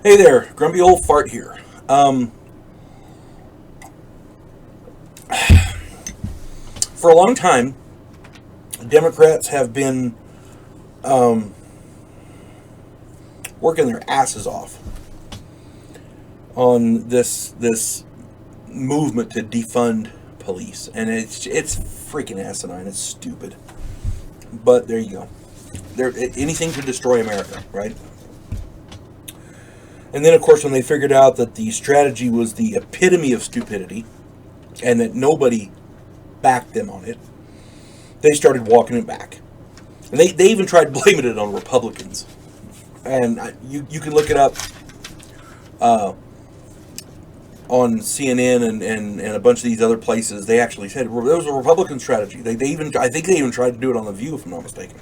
Hey there, Grumpy Old Fart here. For a long time, Democrats have been working their asses off on this movement to defund police, and it's freaking asinine. It's stupid, but there you go. Anything to destroy America, right? And then, of course, when they figured out that the strategy was the epitome of stupidity and that nobody backed them on it, they started walking it back. And they even tried blaming it on Republicans. And you can look it up on CNN and a bunch of these other places. They actually said it was a Republican strategy. I think they even tried to do it on The View, if I'm not mistaken.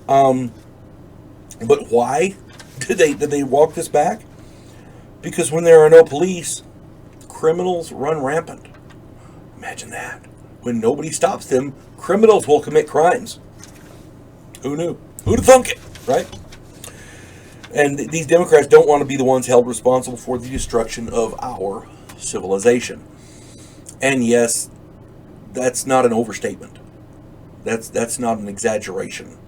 But why did they walk this back? Because when there are no police, criminals run rampant. Imagine that. When nobody stops them, criminals will commit crimes. Who knew? Who'd have thunk it, right? And these Democrats don't want to be the ones held responsible for the destruction of our civilization. And yes, that's not an overstatement. That's not an exaggeration.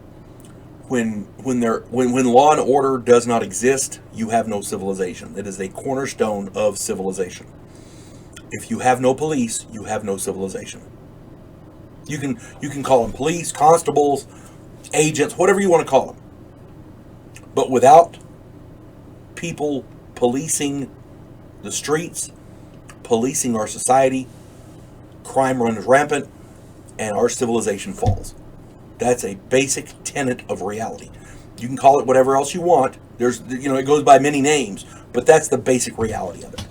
When law and order does not exist, you have no civilization. It is a cornerstone of civilization. If you have no police, you have no civilization. You can call them police, constables, agents, whatever you want to call them. But without people policing the streets, policing our society, crime runs rampant, and our civilization falls. That's a basic tenet of reality. You can call it whatever else you want. It goes by many names, but that's the basic reality of it.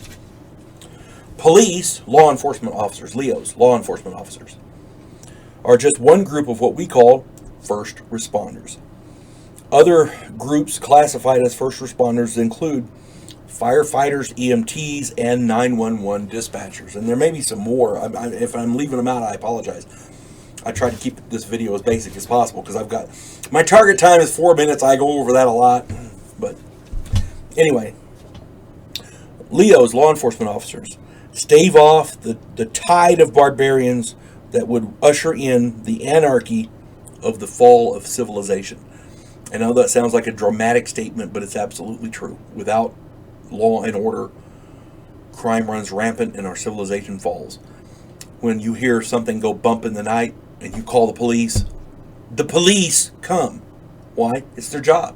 Police, law enforcement officers, LEOs, law enforcement officers, are just one group of what we call first responders. Other groups classified as first responders include firefighters, EMTs, and 911 dispatchers. And there may be some more. If I'm leaving them out, I apologize. I try to keep this video as basic as possible because I've got my target time is 4 minutes. I go over that a lot, but anyway, LEOs, law enforcement officers, stave off the tide of barbarians that would usher in the anarchy of the fall of civilization. I know that sounds like a dramatic statement, but it's absolutely true. Without law and order, crime runs rampant and our civilization falls. When you hear something go bump in the night and you call the police come. Why? It's their job.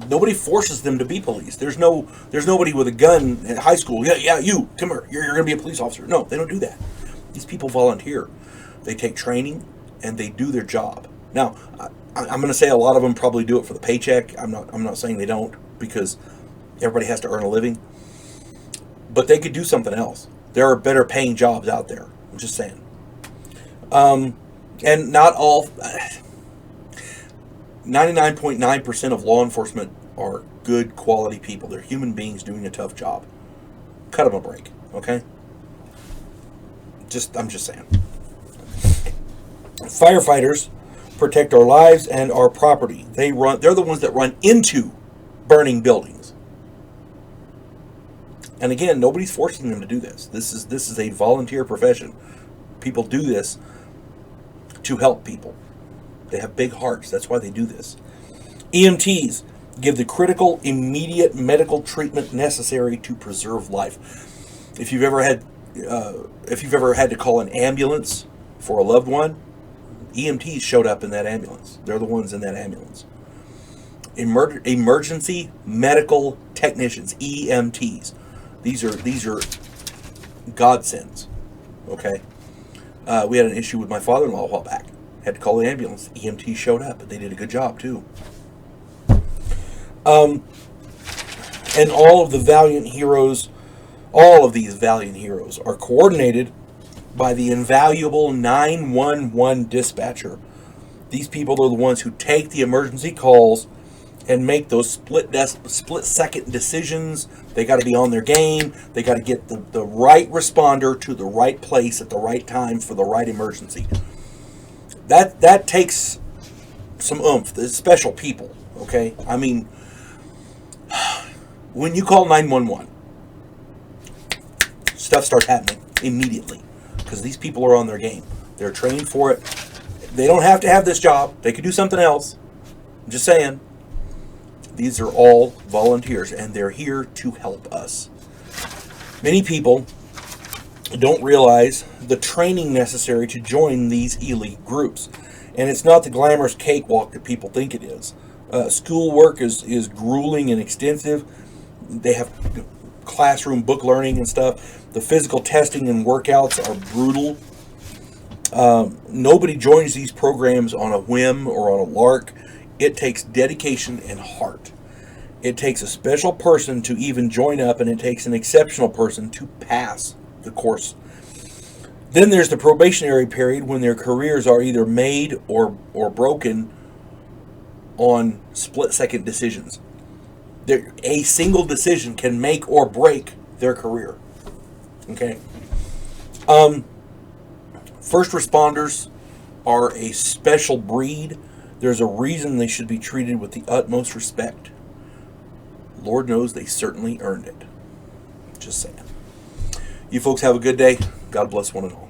Nobody forces them to be police. There's nobody with a gun at high school. Yeah, you come here. You're going to be a police officer. No, they don't do that. These people volunteer. They take training and they do their job. Now, I'm going to say a lot of them probably do it for the paycheck. I'm not saying they don't, because everybody has to earn a living. But they could do something else. There are better paying jobs out there. I'm just saying. And not all, 99.9% of law enforcement are good quality people. They're human beings doing a tough job. Cut them a break, okay? I'm just saying. Firefighters protect our lives and our property. They're the ones that run into burning buildings. And again, nobody's forcing them to do this. This is a volunteer profession. People do this to help people. They have big hearts. That's why they do this. EMTs give the critical, immediate medical treatment necessary to preserve life. If you've ever had to call an ambulance for a loved one, EMTs showed up in that ambulance. They're the ones in that ambulance. Emergency medical technicians, EMTs. These are godsends. Okay. We had an issue with my father-in-law a while back. Had to call the ambulance. EMT showed up, but they did a good job too. And all of these valiant heroes are coordinated by the invaluable 911 dispatcher. These people are the ones who take the emergency calls and make those split-second decisions. They got to be on their game. They got to get the right responder to the right place at the right time for the right emergency. That takes some oomph. There's special people, okay? I mean, When you call 911, stuff starts happening immediately because these people are on their game. They're trained for it. They don't have to have this job. They could do something else. I'm just saying. These are all volunteers, and they're here to help us. Many people don't realize the training necessary to join these elite groups. And it's not the glamorous cakewalk that people think it is. Schoolwork is grueling and extensive. They have classroom book learning and stuff. The physical testing and workouts are brutal. Nobody joins these programs on a whim or on a lark. It takes dedication and heart. It takes a special person to even join up, and it takes an exceptional person to pass the course. Then there's the probationary period when their careers are either made or broken on split-second decisions. A single decision can make or break their career. Okay? First responders are a special breed. There's a reason they should be treated with the utmost respect. Lord knows they certainly earned it. Just saying. You folks have a good day. God bless one and all.